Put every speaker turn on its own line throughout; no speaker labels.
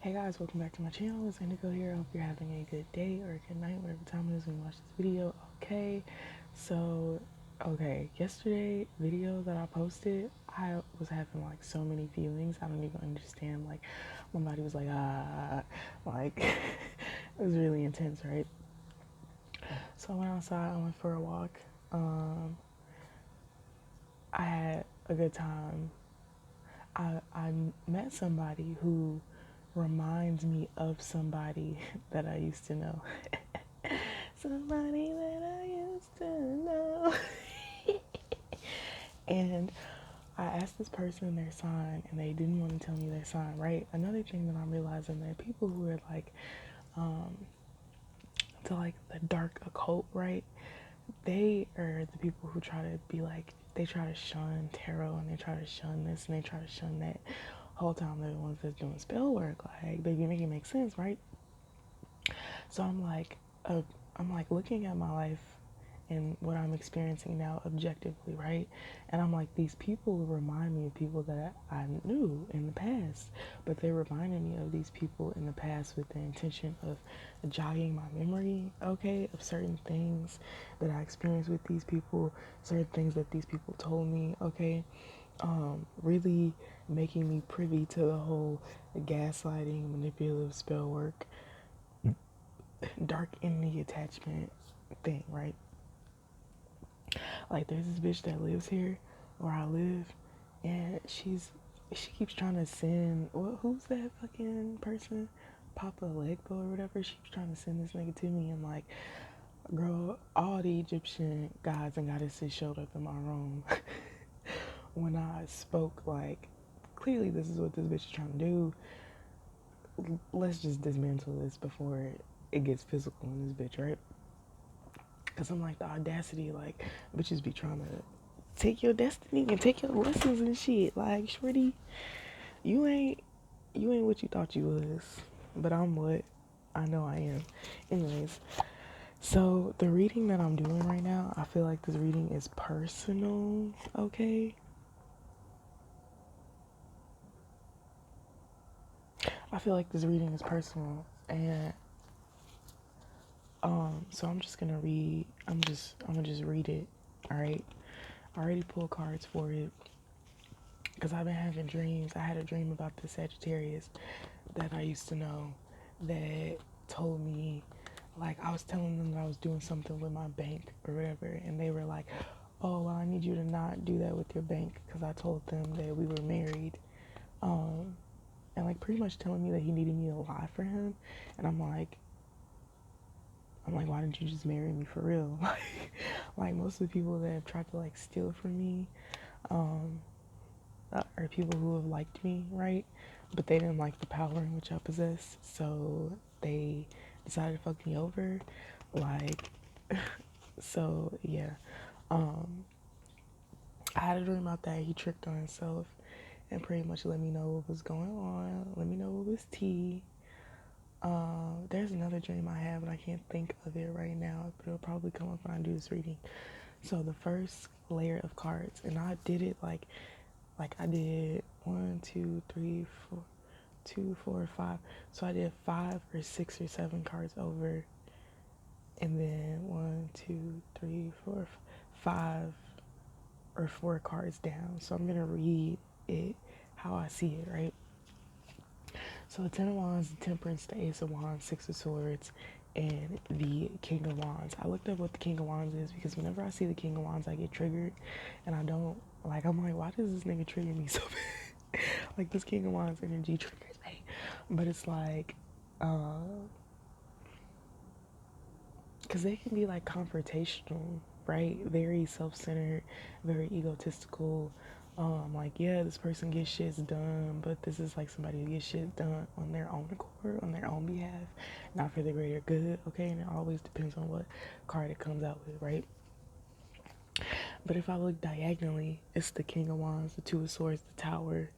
Hey guys, welcome back to my channel. It's Indigo here. I hope you're having a good day or a good night, whatever time it is when you watch this video. Yesterday video that I posted, I was having like so many feelings. I don't even understand. Like, my body was like, like, it was really intense, right? So I went outside, I went for a walk. I had a good time. I met somebody who reminds me of somebody that I used to know. Somebody that I used to know. And I asked this person their sign and they didn't want to tell me their sign, right? Another thing that I'm realizing that people who are like to like the dark occult, right? They are the people who try to be like, they try to shun tarot and they try to shun this and they try to shun that. Whole time they're the ones that's doing spell work. Like, baby, make it make sense, right? So I'm like looking at my life and what I'm experiencing now objectively, right? And I'm like, these people remind me of people that I knew in the past, but they reminded me of these people in the past with the intention of jogging my memory, okay, of certain things that I experienced with these people, certain things that these people told me, okay, really making me privy to the whole gaslighting, manipulative spell work, dark enemy attachment thing, right? Like, there's this bitch that lives here where I live, and she keeps trying to send, who's that fucking person? Papa Legbo or whatever. She keeps trying to send this nigga to me, and like, girl, all the Egyptian gods and goddesses showed up in my room when I spoke. Like, clearly this is what this bitch is trying to do. Let's just dismantle this before it gets physical in this bitch, right? Because I'm like, the audacity, like, bitches be trying to take your destiny and take your lessons and shit. Like, shorty, you ain't what you thought you was. But I'm what I know I am. Anyways, so the reading that I'm doing right now, I feel like this reading is personal, okay? I feel like this reading is personal, and so I'm just gonna read. I'm gonna just read it. All right. I already pulled cards for it because I've been having dreams. I had a dream about the Sagittarius that I used to know that told me, like, I was telling them that I was doing something with my bank or whatever, and they were like, oh, well, I need you to not do that with your bank because I told them that we were married. And like pretty much telling me that he needed me to lie for him. And I'm like, why didn't you just marry me for real? Like most of the people that have tried to like steal from me, are people who have liked me, right? But they didn't like the power in which I possess, so they decided to fuck me over. Like, so yeah. I had a dream about that. He tricked on himself and pretty much let me know what was going on. Let me know what was tea. There's another dream I have, and I can't think of it right now, but it'll probably come up when I do this reading. So the first layer of cards, and I did it like I did 1, 2, 3, 4, 2, 4, 5. So I did 5 or 6 or 7 cards over, and then 1, 2, 3, 4, 5 or 4 cards down. So I'm gonna read it how I see it, right? So the Ten of Wands, the Temperance, the Ace of Wands, Six of Swords, and the King of Wands. I looked up what the King of Wands is because whenever I see the King of Wands, I get triggered, and I don't like. I'm like, why does this nigga trigger me so bad? Like this King of Wands energy triggers me, but it's like, because they can be like confrontational, right? Very self-centered, very egotistical. Like, yeah, this person gets shit done, but this is like somebody who gets shit done on their own accord, on their own behalf, not for the greater good, okay? And it always depends on what card it comes out with, right? But if I look diagonally, it's the King of Wands, the Two of Swords, the Tower,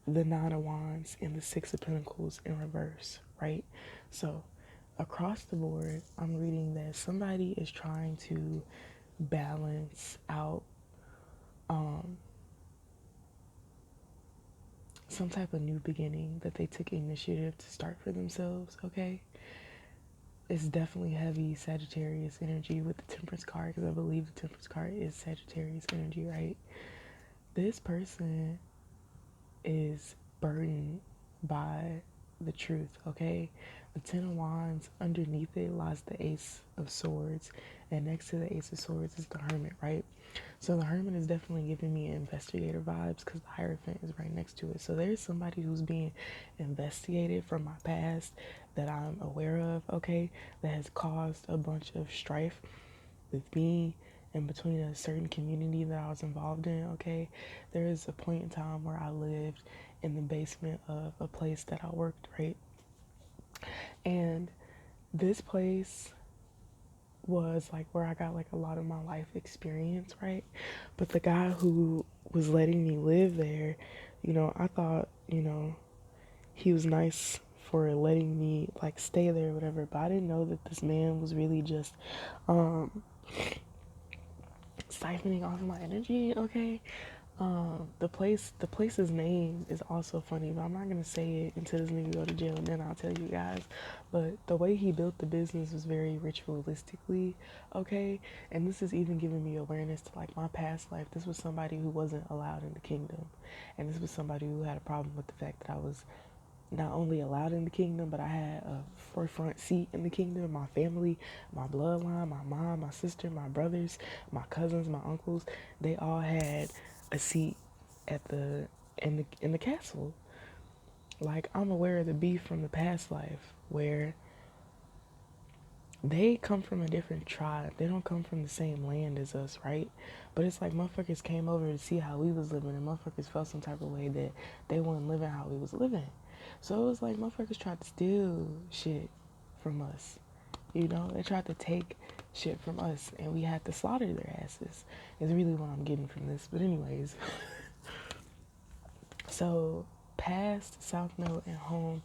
the Nine of Wands, and the Six of Pentacles in reverse, right? So across the board, I'm reading that somebody is trying to balance out some type of new beginning that they took initiative to start for themselves, okay? It's definitely heavy Sagittarius energy with the Temperance card, because I believe the Temperance card is Sagittarius energy, right? This person is burdened by the truth, okay? The Ten of Wands, underneath it lies the Ace of Swords, and next to the Ace of Swords is the Hermit, right? So the Hermit is definitely giving me investigator vibes because the Hierophant is right next to it. So there's somebody who's being investigated from my past that I'm aware of, okay, that has caused a bunch of strife with me and between a certain community that I was involved in, okay? There is a point in time where I lived in the basement of a place that I worked, right? And this place was like where I got like a lot of my life experience, right? But the guy who was letting me live there, I thought, he was nice for letting me like stay there or whatever, but I didn't know that this man was really just siphoning off my energy, okay? The place's name is also funny, but I'm not gonna say it until this nigga go to jail, and then I'll tell you guys. But the way he built the business was very ritualistically, okay? And this is even giving me awareness to like my past life. This was somebody who wasn't allowed in the kingdom, and this was somebody who had a problem with the fact that I was not only allowed in the kingdom, but I had a forefront seat in the kingdom. My family, my bloodline, my mom, my sister, my brothers, my cousins, my uncles, they all had a seat at the in the castle. Like, I'm aware of the beef from the past life where they come from a different tribe. They don't come from the same land as us, right? But it's like motherfuckers came over to see how we was living, and motherfuckers felt some type of way that they weren't living how we was living. So it was like motherfuckers tried to steal shit from us. They tried to take shit from us, and we had to slaughter their asses. Is really what I'm getting from this. But anyways, so past, South Node, and home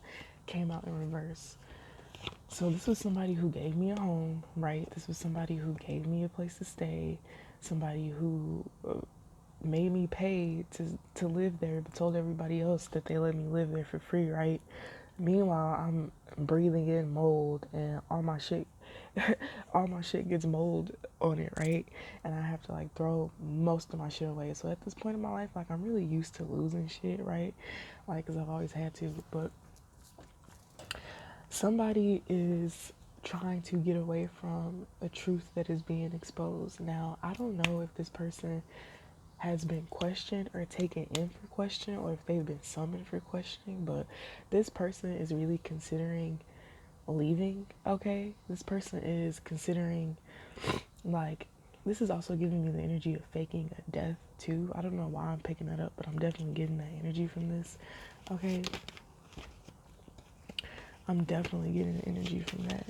came out in reverse. So this was somebody who gave me a home, right? This was somebody who gave me a place to stay, somebody who made me pay to live there, but told everybody else that they let me live there for free, right? Meanwhile, I'm breathing in mold, and all my shit, all my shit gets mold on it, right? And I have to like throw most of my shit away. So at this point in my life, like I'm really used to losing shit, right? Like, cause I've always had to, but somebody is trying to get away from a truth that is being exposed. Now, I don't know if this person has been questioned or taken in for question, or if they've been summoned for questioning, but this person is really considering leaving, okay? This person is considering, like, this is also giving me the energy of faking a death too. I don't know why I'm picking that up, but I'm definitely getting that energy from this, okay? I'm definitely getting the energy from that.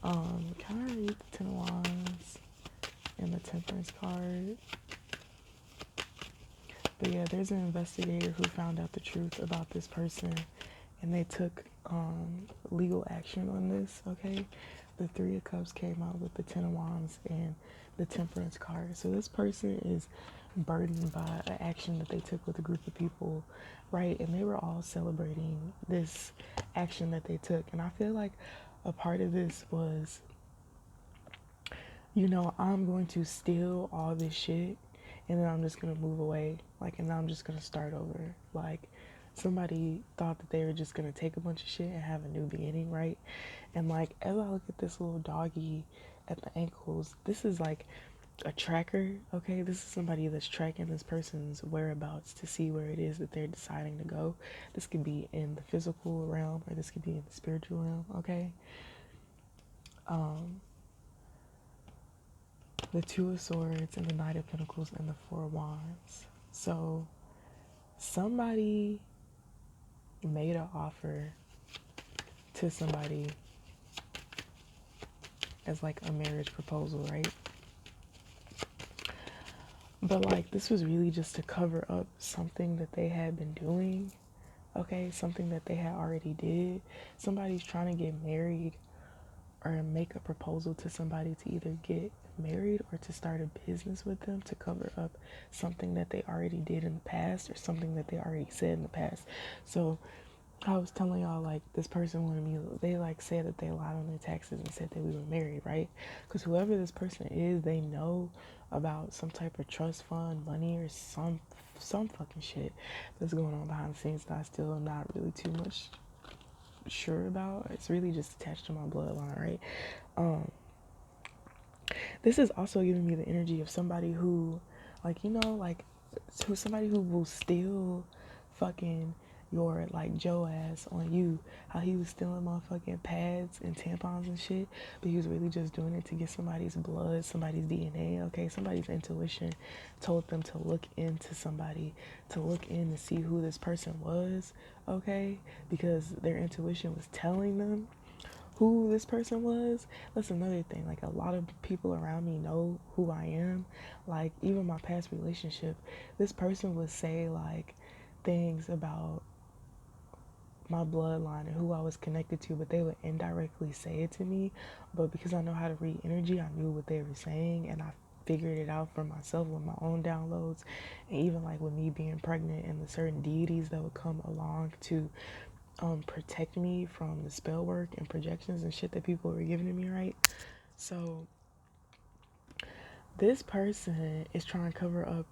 Can I read the Ten of Wands and the Temperance card? But yeah, there's an investigator who found out the truth about this person, and they took legal action on this, okay? The Three of Cups came out with the Ten of Wands and the Temperance card. So this person is burdened by an action that they took with a group of people, right? And they were all celebrating this action that they took. And I feel like a part of this was, I'm going to steal all this shit, and then I'm just gonna move away. Like, and then I'm just gonna start over. Like, somebody thought that they were just gonna take a bunch of shit and have a new beginning, right? And like, as I look at this little doggy at the ankles, this is like a tracker, okay? This is somebody that's tracking this person's whereabouts to see where it is that they're deciding to go. This could be in the physical realm, or this could be in the spiritual realm, okay? The Two of Swords and the Knight of Pentacles and the Four of Wands. So somebody made an offer to somebody as like a marriage proposal, right? But like, this was really just to cover up something that they had been doing, okay? Something that they had already did. Somebody's trying to get married or make a proposal to somebody to either get married or to start a business with them to cover up something that they already did in the past or something that they already said in the past. So I was telling y'all, like, this person wanted me, they like said that they lied on their taxes and said that we were married, right? Because whoever this person is, they know about some type of trust fund money or some fucking shit that's going on behind the scenes that I still am not really too much sure about. It's really just attached to my bloodline, right? This is also giving me the energy of somebody who, like, you know, like, who somebody who will steal fucking your, like, Joe ass on you. How he was stealing motherfucking pads and tampons and shit, but he was really just doing it to get somebody's blood, somebody's DNA, okay? Somebody's intuition told them to look into somebody, to look in to see who this person was, okay? Because their intuition was telling them who this person was. That's another thing. Like, a lot of people around me know who I am. Like, even my past relationship, this person would say like things about my bloodline and who I was connected to, but they would indirectly say it to me. But because I know how to read energy, I knew what they were saying, and I figured it out for myself with my own downloads. And even like with me being pregnant and the certain deities that would come along to protect me from the spell work and projections and shit that people were giving to me, right? So this person is trying to cover up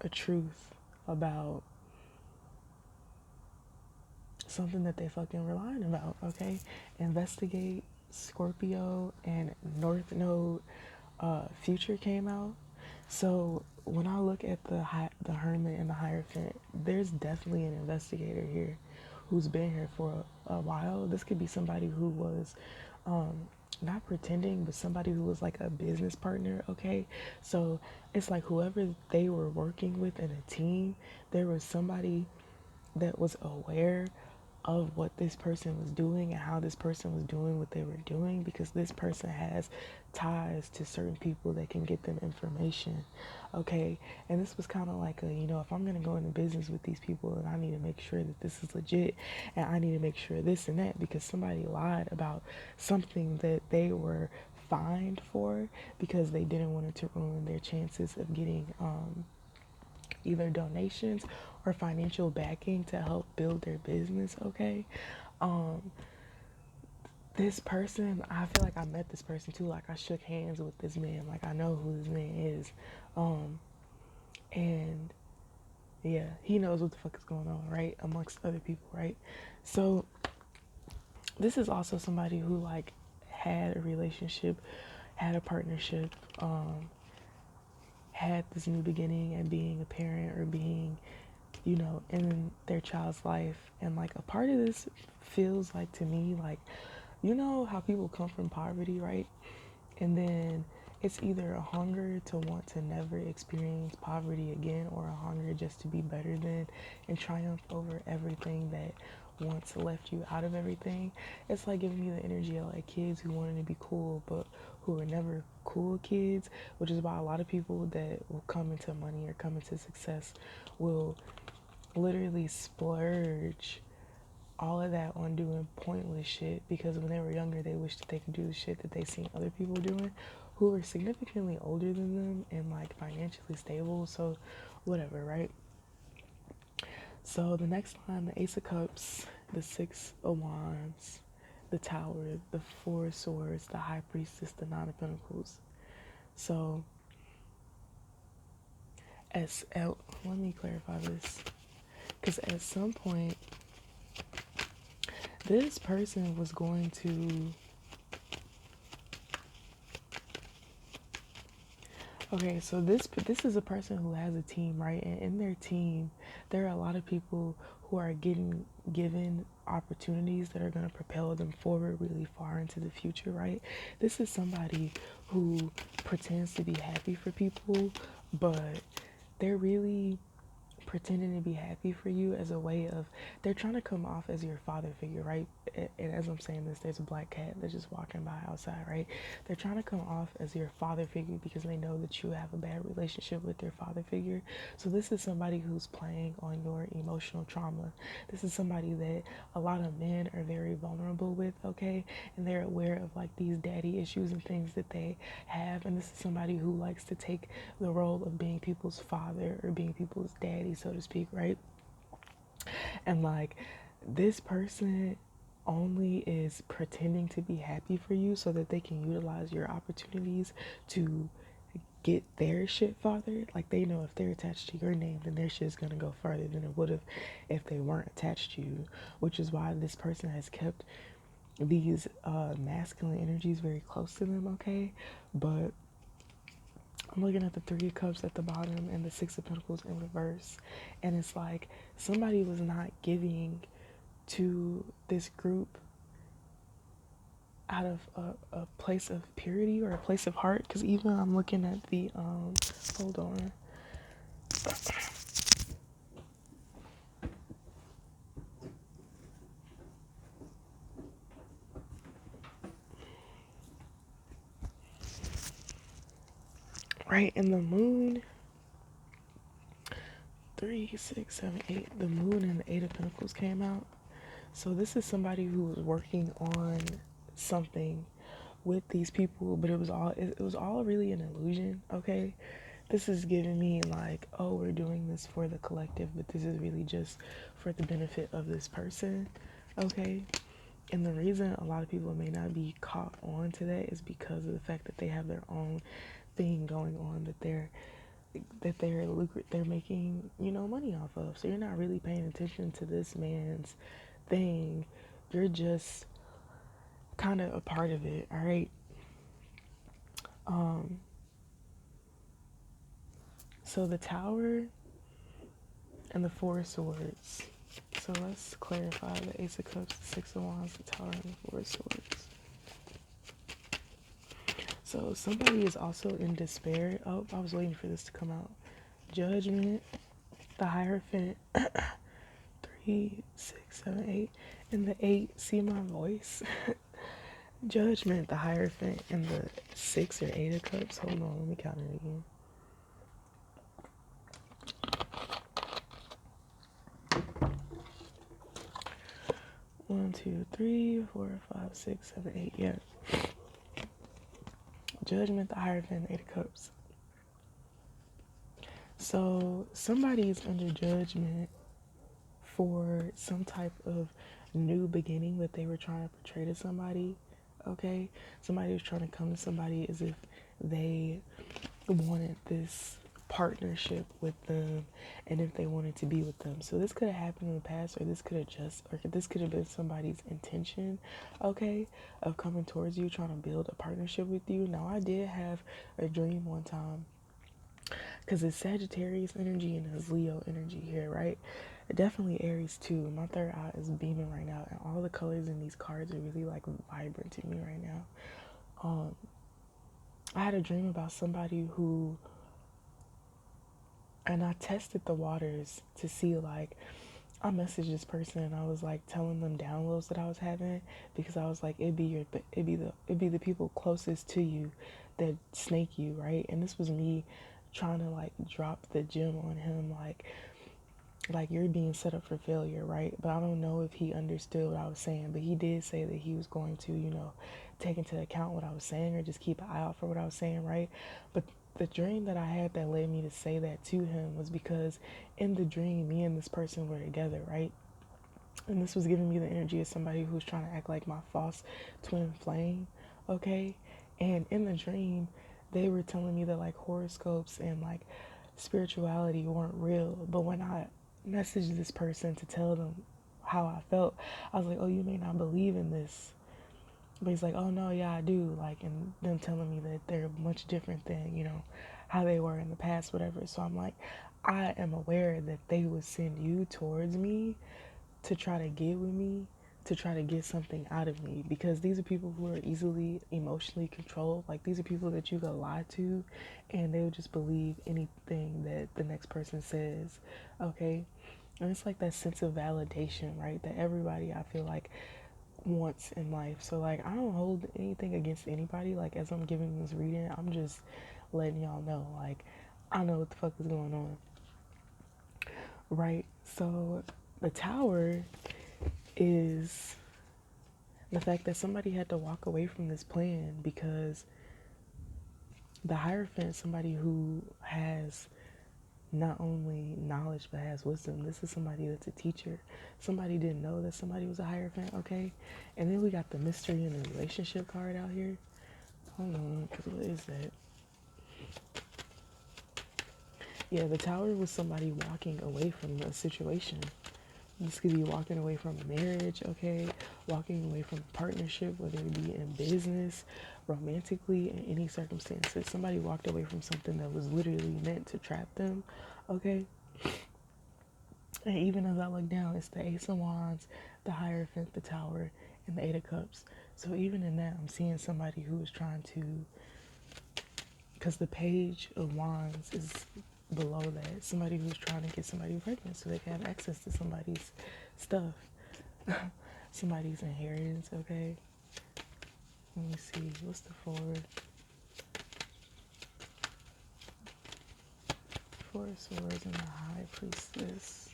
a truth about something that they fucking were lying about, okay? Investigate Scorpio and North Node Future came out. So when I look at the Hermit and the Hierophant, there's definitely an investigator here who's been here for a while. This could be somebody who was not pretending, but somebody who was like a business partner, okay? So it's like whoever they were working with in a team, there was somebody that was aware of what this person was doing and how this person was doing what they were doing, because this person has ties to certain people that can get them information, okay? And this was kind of like a, you know, if I'm going to go into business with these people, and I need to make sure that this is legit, and I need to make sure this and that, because somebody lied about something that they were fined for because they didn't want it to ruin their chances of getting either donations or financial backing to help build their business, okay? This person, I feel like I met this person too. Like, I shook hands with this man. Like, I know who this man is. And yeah, he knows what the fuck is going on, right? Amongst other people, right? So this is also somebody who, like, had a relationship, had a partnership, had this new beginning and being a parent or being, you know, in their child's life. And like, a part of this feels like, to me, like, you know how people come from poverty, right? And then it's either a hunger to want to never experience poverty again, or a hunger just to be better than and triumph over everything that once left you out of everything. It's like giving me the energy of like kids who wanted to be cool but who were never cool kids, which is why a lot of people that will come into money or come into success will literally splurge all of that on doing pointless shit, because when they were younger they wished that they could do the shit that they seen other people doing who were significantly older than them and like financially stable. So whatever, right? So the next line, the Ace of Cups, the Six of Wands, the Tower, the Four of Swords, the High Priestess, the Nine of Pentacles. So let me clarify this, because at some point this person was going to, okay, so this is a person who has a team, right? And in their team, there are a lot of people who are getting given opportunities that are going to propel them forward really far into the future, right? This is somebody who pretends to be happy for people, but they're really pretending to be happy for you as a way of, they're trying to come off as your father figure, right? And as I'm saying this, there's a black cat that's just walking by outside, right? They're trying to come off as your father figure because they know that you have a bad relationship with their father figure. So this is somebody who's playing on your emotional trauma. This is somebody that a lot of men are very vulnerable with, okay? And they're aware of like these daddy issues and things that they have. And this is somebody who likes to take the role of being people's father or being people's daddy, so to speak, right? And like, this person only is pretending to be happy for you so that they can utilize your opportunities to get their shit farther. Like, they know if they're attached to your name, then their shit's gonna go further than it would have if they weren't attached to you. Which is why this person has kept these masculine energies very close to them, okay? But I'm looking at the Three of Cups at the bottom and the Six of Pentacles in reverse. And it's like somebody was not giving to this group out of a place of purity or a place of heart. Because even I'm looking at the, hold on. Right, in the moon, 3, 6, 7, 8, the moon and the Eight of Pentacles came out. So this is somebody who was working on something with these people, but it was all really an illusion, okay? This is giving me like, oh, we're doing this for the collective, but this is really just for the benefit of this person, okay? And the reason a lot of people may not be caught on to that is because of the fact that they have their own thing going on they're making, money off of. So you're not really paying attention to this man's thing. You're just kind of a part of it, all right? So the Tower and the Four of Swords. So let's clarify the Ace of Cups, the Six of Wands, the Tower, and the Four of Swords. So somebody is also in despair. Oh, I was waiting for this to come out. Judgment, the Hierophant, 3, 6, 7, 8, and the 8. See my voice? Judgment, the Hierophant, and the 6 or 8 of Cups. Hold on, let me count it again. 1, 2, 3, 4, 5, 6, 7, 8. Yeah. Judgment, the Hierophant, 8 of Cups. So somebody is under judgment for some type of new beginning that they were trying to portray to somebody. Okay, somebody was trying to come to somebody as if they wanted this partnership with them and if they wanted to be with them. So this could have happened in the past, or this could have been somebody's intention, okay, of coming towards you, trying to build a partnership with you. Now, I did have a dream one time, because it's Sagittarius energy and it's Leo energy here, right? Definitely Aries too. My third eye is beaming right now, and all the colors in these cards are really like vibrant to me right now. I had a dream about somebody who, and I tested the waters to see, like, I messaged this person and I was like telling them downloads that I was having, because I was like, it'd be the people closest to you that snake you, right? And this was me trying to like drop the gem on him, like you're being set up for failure, right? But I don't know if he understood what I was saying, but he did say that he was going to, take into account what I was saying, or just keep an eye out for what I was saying, right? But the dream that I had that led me to say that to him was because in the dream, me and this person were together, right? And this was giving me the energy of somebody who's trying to act like my false twin flame, okay? And in the dream, they were telling me that like horoscopes and like spirituality weren't real. But when I messaged this person to tell them how I felt, I was like, oh, you may not believe in this. But he's like, oh no, yeah, I do. Like, and them telling me that they're much different than, how they were in the past, whatever. So I'm like, I am aware that they would send you towards me to try to get with me, to try to get something out of me, because these are people who are easily emotionally controlled. Like, these are people that you could lie to and they would just believe anything that the next person says. Okay. And it's like that sense of validation, right, that everybody, I feel like, wants in life. So like, I don't hold anything against anybody. Like, as I'm giving this reading, I'm just letting y'all know, like, I know what the fuck is going on, right? So the Tower is the fact that somebody had to walk away from this plan, because the Hierophant, somebody who has not only knowledge but has wisdom. This is somebody that's a teacher. Somebody didn't know that somebody was a Hierophant, okay? And then we got the mystery and the relationship card out here. Hold on, because what is that? Yeah, the Tower was somebody walking away from a situation. This could be walking away from a marriage, okay? Walking away from a partnership, whether it be in business, romantically, in any circumstances. Somebody walked away from something that was literally meant to trap them, okay? And even as I look down, it's the Ace of Wands, the Hierophant, the Tower, and the Eight of Cups. So even in that, I'm seeing somebody who is trying to, because the Page of Wands is below that, somebody who's trying to get somebody pregnant so they can have access to somebody's stuff, somebody's inheritance, okay? Let me see, what's the forward? Four of Swords and the High Priestess.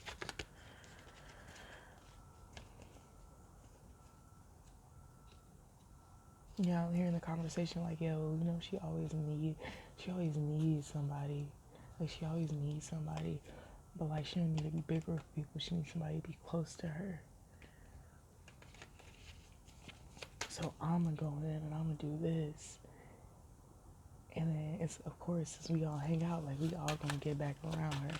Yeah, I'm hearing the conversation like, yo, you know, she always needs somebody. Like, she always needs somebody. But, like, she don't need to be bigger with people. She needs somebody to be close to her. So I'm going to go in and I'm going to do this. And then it's, of course, since we all hang out, like, we all going to get back around her.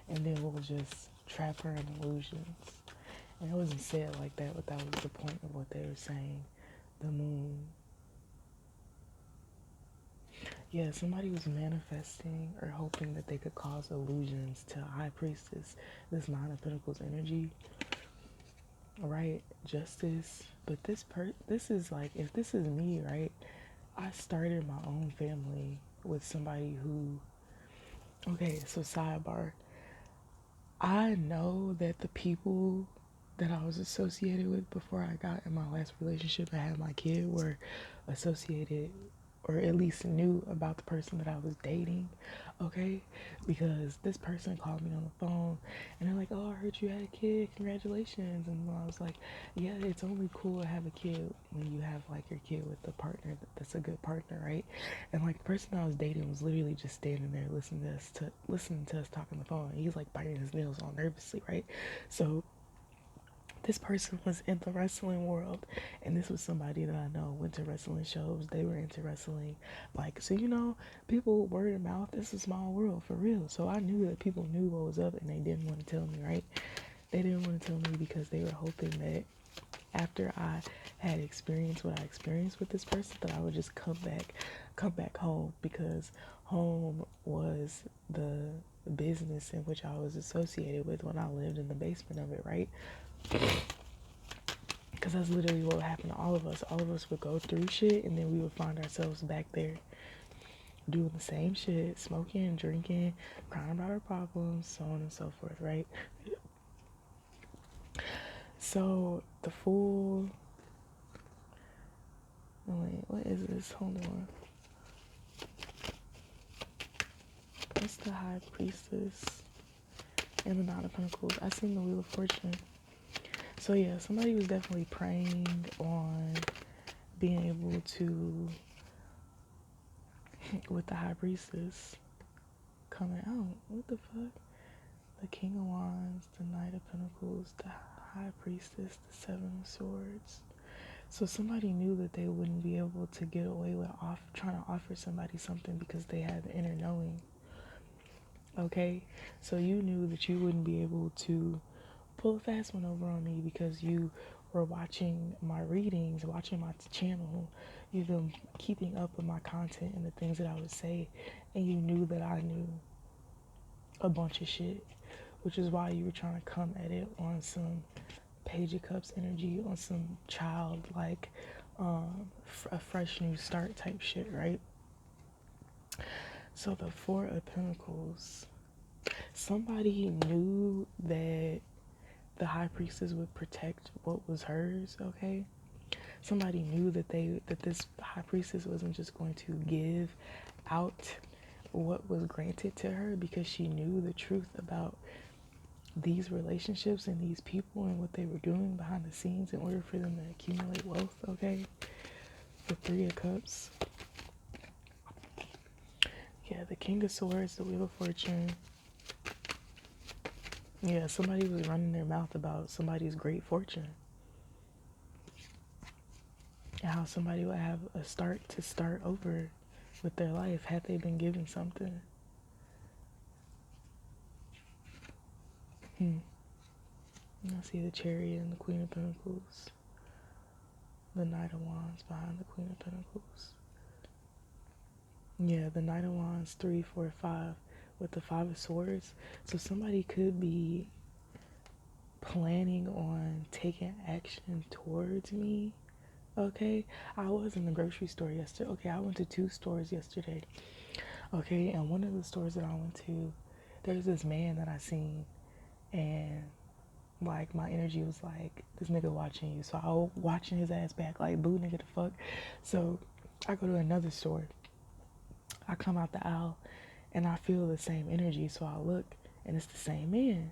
And then we'll just trap her in illusions. And it wasn't said like that, but that was the point of what they were saying. The moon. Yeah, somebody was manifesting or hoping that they could cause illusions to High Priestess, this Nine of Pentacles energy, right? Justice. But this is like, if this is me, right? I started my own family with somebody who, okay, so sidebar. I know that the people that I was associated with before I got in my last relationship and had my kid were associated, or at least knew about the person that I was dating, okay? Because this person called me on the phone and they're like, oh, I heard you had a kid, congratulations. And I was like, yeah, it's only cool to have a kid when you have like your kid with a partner that's a good partner, right? And like the person I was dating was literally just standing there listening to us talk on the phone. And he's like biting his nails all nervously, right? So this person was in the wrestling world, and this was somebody that I know went to wrestling shows. They were into wrestling, like, so, you know, people, word of mouth, it's a small world for real. So I knew that people knew what was up and they didn't want to tell me, right? They didn't want to tell me because they were hoping that after I had experienced what I experienced with this person, that I would just come back home, because home was the business in which I was associated with when I lived in the basement of it, right? Because that's literally what would happen to all of us. All of us would go through shit and then we would find ourselves back there doing the same shit, smoking, drinking, crying about our problems, so on and so forth, right? So the Fool, oh wait, what is this? Hold on. What's the High Priestess and the Nine of Pentacles? I seen the Wheel of Fortune. So yeah, somebody was definitely praying on being able to, with the High Priestess coming out, what the fuck? The King of Wands, the Knight of Pentacles, the High Priestess, the Seven of Swords. So somebody knew that they wouldn't be able to get away with trying to offer somebody something because they had the inner knowing. Okay? So you knew that you wouldn't be able to pull a fast one over on me because you were watching my readings, watching my channel. You've been keeping up with my content and the things that I would say, and you knew that I knew a bunch of shit, which is why you were trying to come at it on some Page of Cups energy on some child, like a fresh new start type shit, right? So the Four of Pentacles, somebody knew that the High Priestess would protect what was hers, okay? Somebody knew that this High Priestess wasn't just going to give out what was granted to her, because she knew the truth about these relationships and these people and what they were doing behind the scenes in order for them to accumulate wealth, okay? The Three of Cups. Yeah, the King of Swords, the Wheel of Fortune. Yeah, somebody was running their mouth about somebody's great fortune. And how somebody would have a start over with their life had they been given something. I see the Chariot and the Queen of Pentacles. The Knight of Wands behind the Queen of Pentacles. Yeah, the Knight of Wands, 3, 4, 5 with the Five of Swords. So somebody could be planning on taking action towards me. Okay, I was in the grocery store yesterday. Okay, I went to 2 stores yesterday. Okay, and one of the stores that I went to, there's this man that I seen, and like my energy was like, this nigga watching you. So I was watching his ass back, like, boo, nigga, the fuck. So I go to another store. I come out the aisle and I feel the same energy. So I look and it's the same man.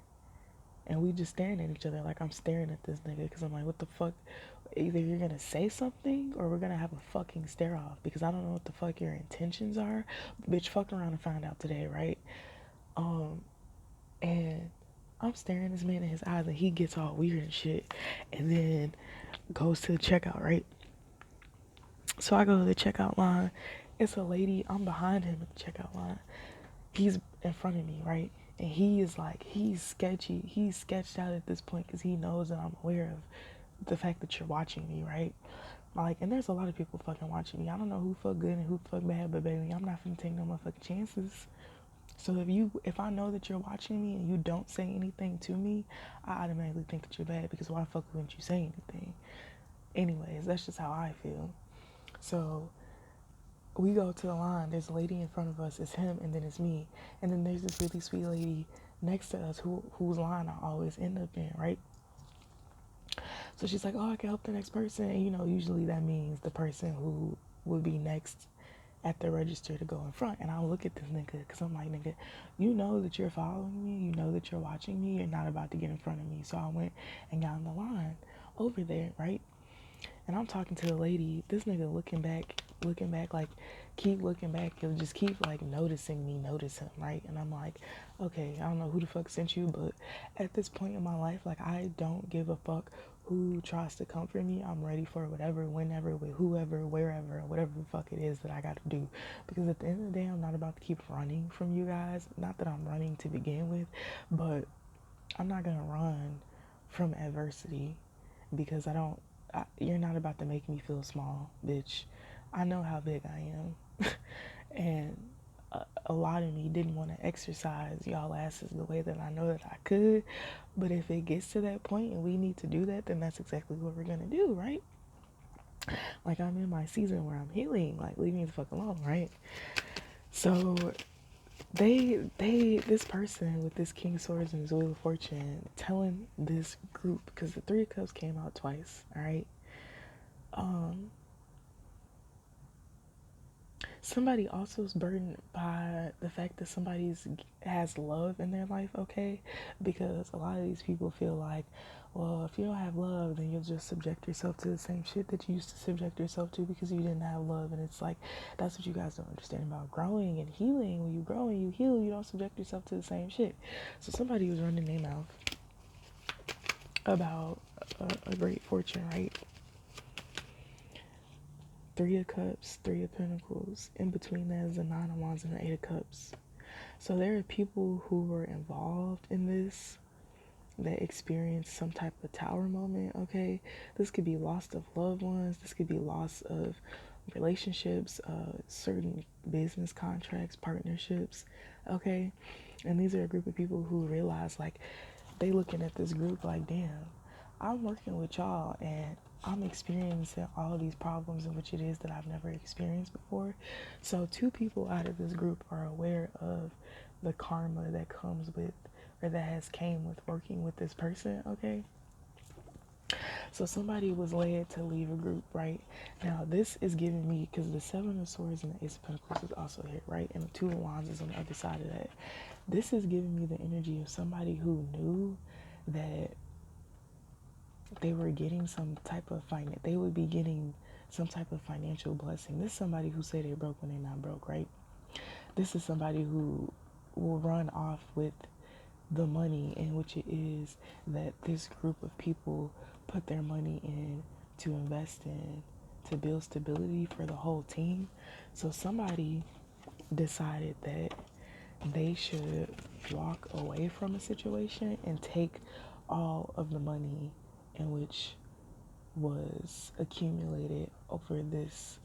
And we just staring at each other, like I'm staring at this nigga, because I'm like, what the fuck? Either you're gonna say something or we're gonna have a fucking stare off, because I don't know what the fuck your intentions are. Bitch, fuck around and find out today, right? And I'm staring this man in his eyes, and he gets all weird and shit, and then goes to the checkout, right? So I go to the checkout line. It's a lady. I'm behind him at the checkout line. He's in front of me, right? And he is like, he's sketchy. He's sketched out at this point because he knows that I'm aware of the fact that you're watching me, right? Like, and there's a lot of people fucking watching me. I don't know who fuck good and who fuck bad, but baby, I'm not finna take no motherfucking chances. So if I know that you're watching me and you don't say anything to me, I automatically think that you're bad, because why the fuck wouldn't you say anything? Anyways, that's just how I feel. So we go to the line. There's a lady in front of us. It's him, and then it's me. And then there's this really sweet lady next to us whose line I always end up in, right? So she's like, oh, I can help the next person. And, usually that means the person who would be next at the register to go in front. And I'll look at this nigga, because I'm like, nigga, you know that you're following me. You know that you're watching me. You're not about to get in front of me. So I went and got in the line over there, right? And I'm talking to the lady. This nigga looking back, like, keep looking back. He'll just keep, like, noticing me notice him, right? And I'm like, okay, I don't know who the fuck sent you, but at this point in my life, like, I don't give a fuck who tries to comfort me. I'm ready for whatever, whenever, with whoever, wherever, whatever the fuck it is that I got to do. Because at the end of the day, I'm not about to keep running from you guys. Not that I'm running to begin with, but I'm not going to run from adversity, because you're not about to make me feel small, bitch. I know how big I am. And a lot of me didn't want to exercise y'all asses the way that I know that I could. But if it gets to that point and we need to do that, then that's exactly what we're going to do, right? Like, I'm in my season where I'm healing. Like, leave me the fuck alone, right? So this person with this King of Swords and his Wheel of Fortune telling this group, because the Three of Cups came out twice, all right? Somebody also is burdened by the fact that somebody has love in their life, okay? Because a lot of these people feel like, well, if you don't have love, then you'll just subject yourself to the same shit that you used to subject yourself to because you didn't have love. And it's like, that's what you guys don't understand about growing and healing. When you grow and you heal, you don't subject yourself to the same shit. So somebody was running their mouth about a great fortune, right? Three of Cups, Three of Pentacles. In between that is the Nine of Wands and the Eight of Cups. So there are people who were involved in this that experienced some type of tower moment, okay? This could be loss of loved ones. This could be loss of relationships, certain business contracts, partnerships, okay? And these are a group of people who realize, like, they looking at this group like, damn, I'm working with y'all and I'm experiencing all of these problems in which it is that I've never experienced before. So, two people out of this group are aware of the karma that comes with, or that has came with working with this person, okay? So somebody was led to leave a group, right? Now this is giving me, because the Seven of Swords and the Ace of Pentacles is also here, right? And the Two of Wands is on the other side of that. This is giving me the energy of somebody who knew that they were getting some type of they would be getting some type of financial blessing. This is somebody who say they're broke when they're not broke, right? This is somebody who will run off with the money, in which it is that this group of people put their money in to invest in, to build stability for the whole team. So somebody decided that they should walk away from a situation and take all of the money in which was accumulated over this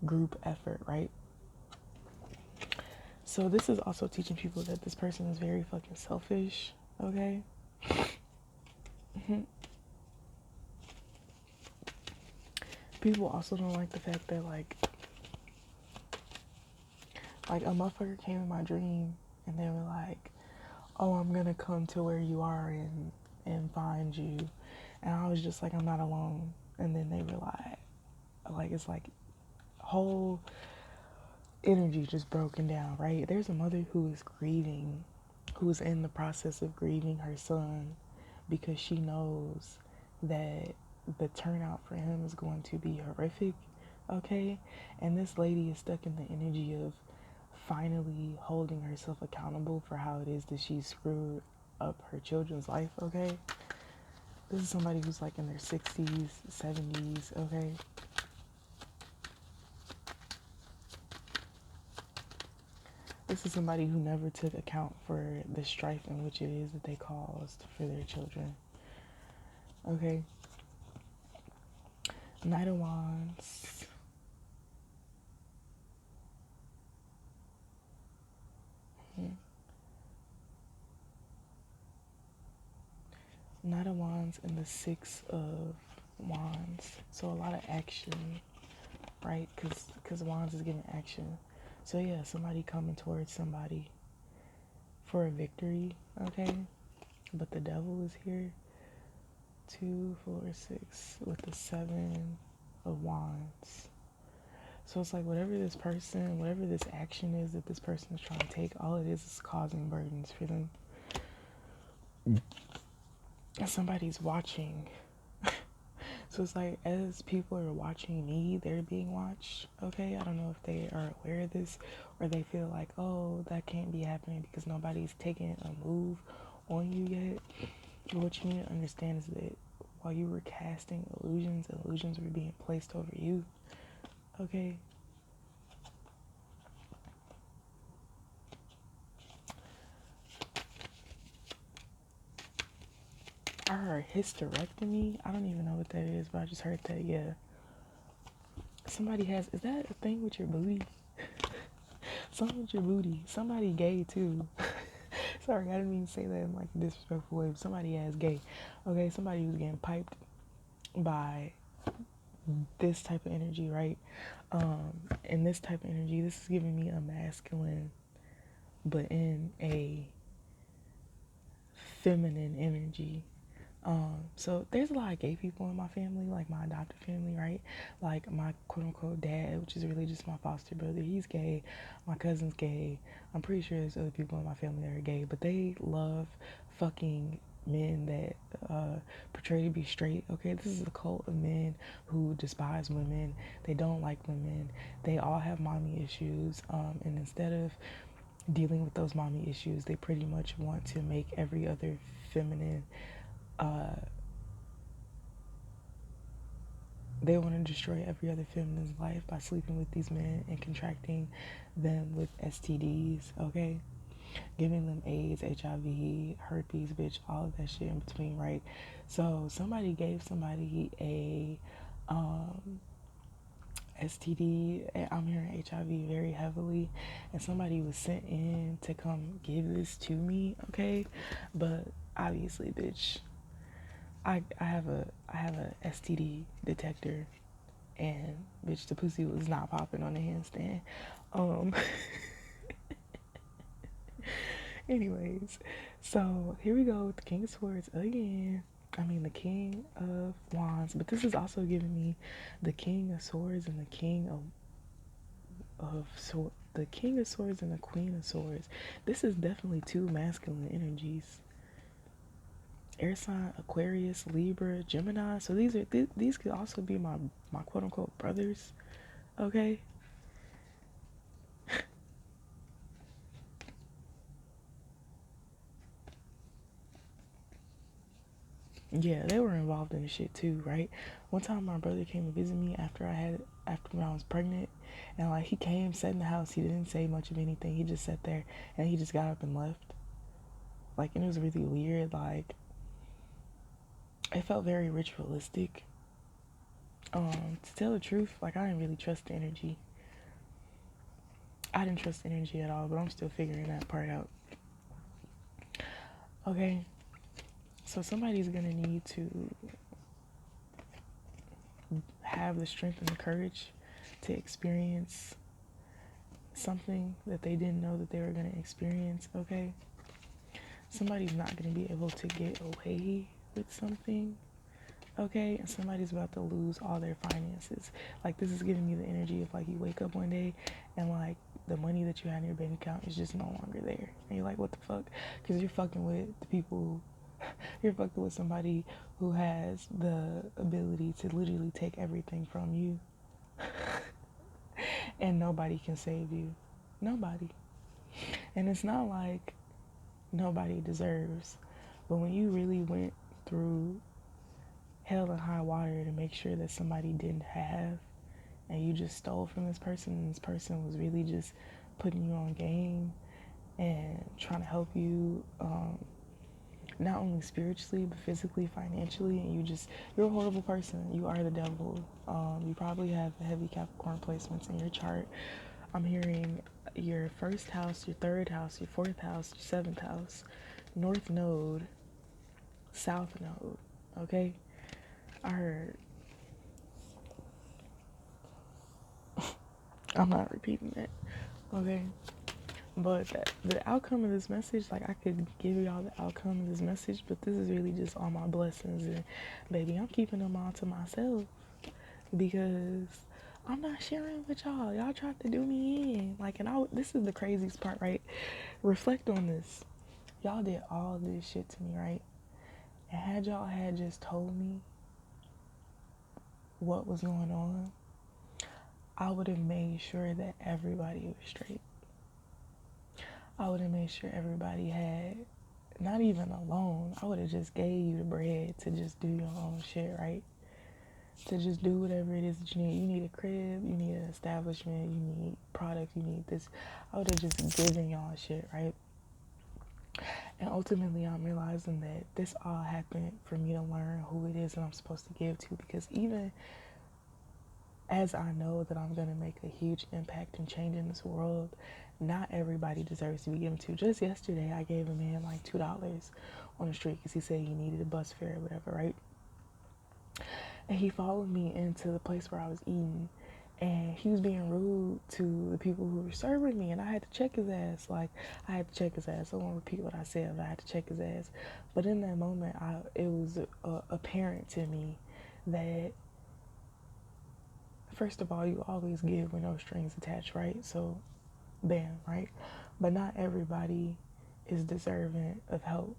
group effort, right? So this is also teaching people that this person is very fucking selfish, okay? People also don't like the fact that like a motherfucker came in my dream and they were like, "Oh, I'm gonna come to where you are and find you," and I was just like, "I'm not alone." And then they were like it's like whole energy just broken down, right? There's a mother who is grieving, who is in the process of grieving her son because she knows that the turnout for him is going to be horrific, okay? And this lady is stuck in the energy of finally holding herself accountable for how it is that she screwed up her children's life, okay? This is somebody who's like in their 60s, 70s, okay? This is somebody who never took account for the strife in which it is that they caused for their children, okay? Knight of Wands. Knight of Wands and the Six of Wands. So a lot of action, right? Because Wands is giving action. So yeah, somebody coming towards somebody for a victory, okay? But the devil is here. 2, 4, 6 with the Seven of Wands. So it's like whatever this action is that this person is trying to take, all it is causing burdens for them. And somebody's watching. So it's like as people are watching me, they're being watched, okay? I don't know if they are aware of this or they feel like, oh, that can't be happening because nobody's taking a move on you yet. But what you need to understand is that while you were casting illusions, illusions were being placed over you, okay? I heard hysterectomy. I don't even know what that is, but I just heard that, yeah. Somebody has, is that a thing with your booty? Something with your booty. Somebody gay too. Sorry, I didn't mean to say that in like a disrespectful way, but somebody has gay. Okay, somebody who's getting piped by this type of energy, right? And this type of energy, this is giving me a masculine, but in a feminine energy. So there's a lot of gay people in my family, like my adopted family, right? Like my quote unquote dad, which is really just my foster brother, he's gay. My cousin's gay. I'm pretty sure there's other people in my family that are gay, but they love fucking men that portray to be straight. Okay, this is a cult of men who despise women. They don't like women. They all have mommy issues. And instead of dealing with those mommy issues, they pretty much want to make every other feminine they want to destroy every other feminine's life by sleeping with these men and contracting them with STDs, okay? Giving them AIDS, HIV, herpes, bitch, all of that shit in between, right? So somebody gave somebody a STD, and I'm hearing HIV very heavily, and somebody was sent in to come give this to me, okay? But obviously, bitch, I have a STD detector, and bitch, the pussy was not popping on the handstand. Um, anyways, so here we go with the King of Swords again. I mean the King of Wands, but this is also giving me the King of Swords and the the King of Swords and the Queen of Swords. This is definitely two masculine energies. Air sign, Aquarius, Libra, Gemini. So these could also be my quote unquote brothers. Okay. Yeah, they were involved in the shit too, right? One time my brother came to visit me after when I was pregnant, and like he came, sat in the house. He didn't say much of anything. He just sat there and he just got up and left. Like, and it was really weird. Like, it felt very ritualistic. To tell the truth, like I didn't really trust the energy. I didn't trust the energy at all, but I'm still figuring that part out. Okay, so somebody's gonna need to have the strength and the courage to experience something that they didn't know that they were gonna experience. Okay, somebody's not gonna be able to get away with something. Okay, and somebody's about to lose all their finances. Like, this is giving me the energy of like you wake up one day and like the money that you had in your bank account is just no longer there, and you're like, what the fuck? Because you're fucking with the people. You're fucking with somebody who has the ability to literally take everything from you, and nobody can save you. Nobody. And it's not like nobody deserves, but when you really went through hell and high water to make sure that somebody didn't have, and you just stole from this person, and this person was really just putting you on game and trying to help you, not only spiritually but physically, financially, and you're a horrible person. You are the devil. You probably have heavy Capricorn placements in your chart. I'm hearing your first house, your third house, your fourth house, your seventh house, north node, south node. Okay, I heard. I'm not repeating it. Okay, but the outcome of this message, like I could give y'all the outcome of this message, but this is really just all my blessings, and baby, I'm keeping them all to myself because I'm not sharing with y'all. Y'all tried to do me in, like, and this is the craziest part, right? Reflect on this. Y'all did all this shit to me, right? And had y'all had just told me what was going on, I would have made sure that everybody was straight. I would have made sure everybody had not even a loan. I would have just gave you the bread to just do your own shit, right? To just do whatever it is that you need. You need a crib, you need an establishment, you need product, you need this. I would have just given y'all shit, right? And ultimately, I'm realizing that this all happened for me to learn who it is that I'm supposed to give to. Because even as I know that I'm going to make a huge impact and change in this world, not everybody deserves to be given to. Just yesterday, I gave a man like $2 on the street because he said he needed a bus fare or whatever, right? And he followed me into the place where I was eating, and he was being rude to the people who were serving me, and I had to check his ass. Like, I had to check his ass. I won't repeat what I said, but I had to check his ass. But in that moment, it was apparent to me that, first of all, you always give with no strings attached, right? So, bam, right? But not everybody is deserving of help.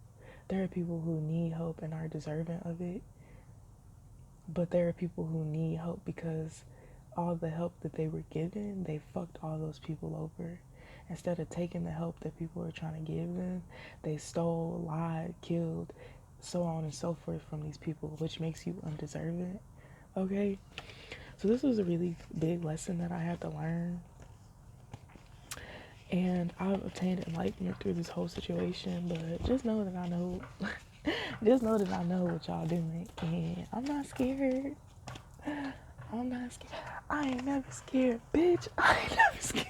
There are people who need help and are deserving of it, but there are people who need help because all the help that they were given, they fucked all those people over. Instead of taking the help that people were trying to give them, they stole, lied, killed, so on and so forth from these people, which makes you undeserving. Okay? So this was a really big lesson that I had to learn. And I've obtained enlightenment through this whole situation, but just know that I know just know that I know what y'all doing, and I'm not scared. I'm not scared. I ain't never scared, bitch. I ain't never scared.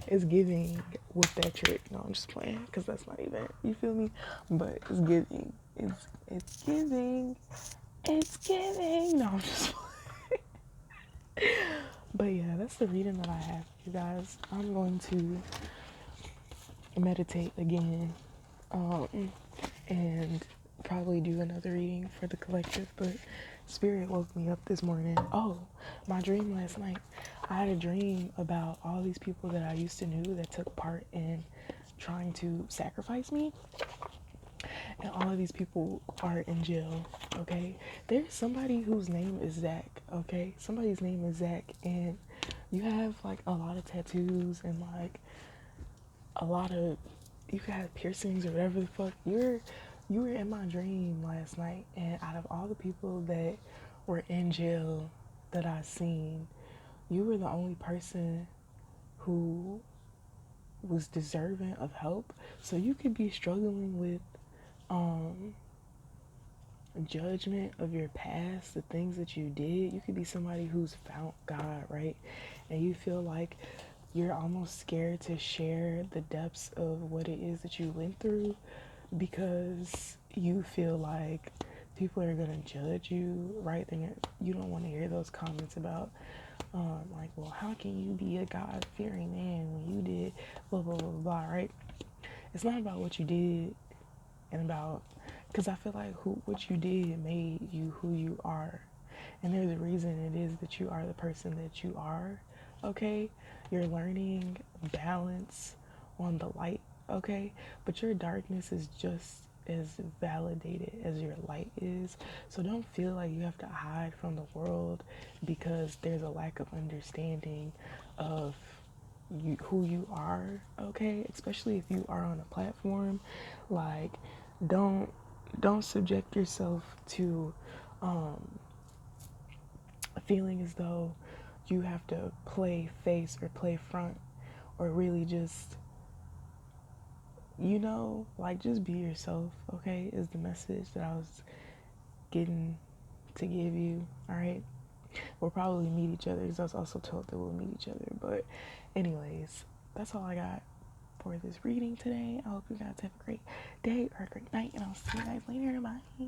It's giving with that trick. No, I'm just playing because that's not even, you feel me? But it's giving. It's giving. It's giving. No, I'm just playing. But yeah, that's the reading that I have, you guys. I'm going to meditate again, and probably do another reading for the collective. But Spirit woke me up this morning. Oh, my dream last night. I had a dream about all these people that I used to know that took part in trying to sacrifice me, and all of these people are in jail. Okay, there's somebody whose name is Zach. Okay, somebody's name is Zach, and you have like a lot of tattoos and like a lot of, you could have piercings or whatever the fuck. You were in my dream last night, and out of all the people that were in jail that I seen, you were the only person who was deserving of help. So you could be struggling with um judgment of your past, the things that you did. You could be somebody who's found God, right? And you feel like you're almost scared to share the depths of what it is that you went through because you feel like people are gonna judge you, right? You don't want to hear those comments about, like, well, how can you be a God-fearing man when you did blah blah blah blah, right? It's not about what you did, and about, because I feel like what you did made you who you are, and there's a reason it is that you are the person that you are. Okay, you're learning balance on the light. Okay, but your darkness is just as validated as your light is. So don't feel like you have to hide from the world because there's a lack of understanding of who you are. Okay, especially if you are on a platform, like, don't don't subject yourself to feeling as though you have to play face or play front, or really just, like, just be yourself. Okay, is the message that I was getting to give you. All right, we'll probably meet each other, because I was also told that we'll meet each other. But anyways, that's all I got for this reading today. I hope you guys have a great day or a great night, and I'll see you guys later. Bye.